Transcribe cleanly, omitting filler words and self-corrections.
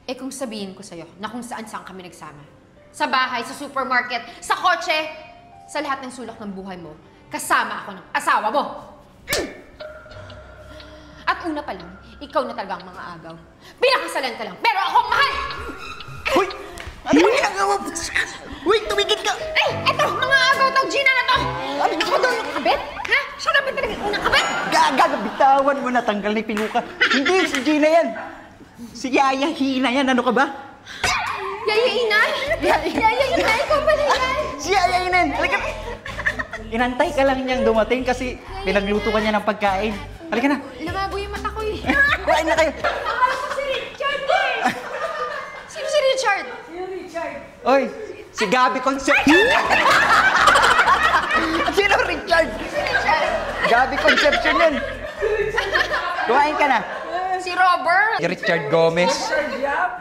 Eh kung sabihin ko sa'yo na kung saan-saan kami nagsama. Sa bahay, sa supermarket, sa kotse, sa lahat ng sulok ng buhay mo, kasama ako ng asawa mo. At una pa lang, ikaw na talaga ang mga agaw. Pinakasalan ka lang, pero ako ang mahal! Hoy! Ano ba ginagawa mo? Uy, tumigil ka! Eh, eto, mga agaw tong Gina na to! Ako daw yung kabit? Ha? Siya dapat talaga yung unang kabit? Bitawan mo na, tanggal ni Piluka. Hindi, si Gina yan. Si Yaya Hina yan, ano ka ba? Yaya Inay? Yaya Inay, ikaw pala yan! Si Yaya Hina yan! Halika! Inantay ka lang niyang dumating kasi pinagluto ka niya ng pagkain. Halika na! Lumabo yung mata ko eh. Kuhain na kayo! Akala ko si Richard eh! Sino si Richard? Oy, si Gabi Concepcion! Sino Richard? Si Richard! Gabi Concepcion yan! Kuhain ka na! Si Robert! Si Richard Gomez. Richard Yap?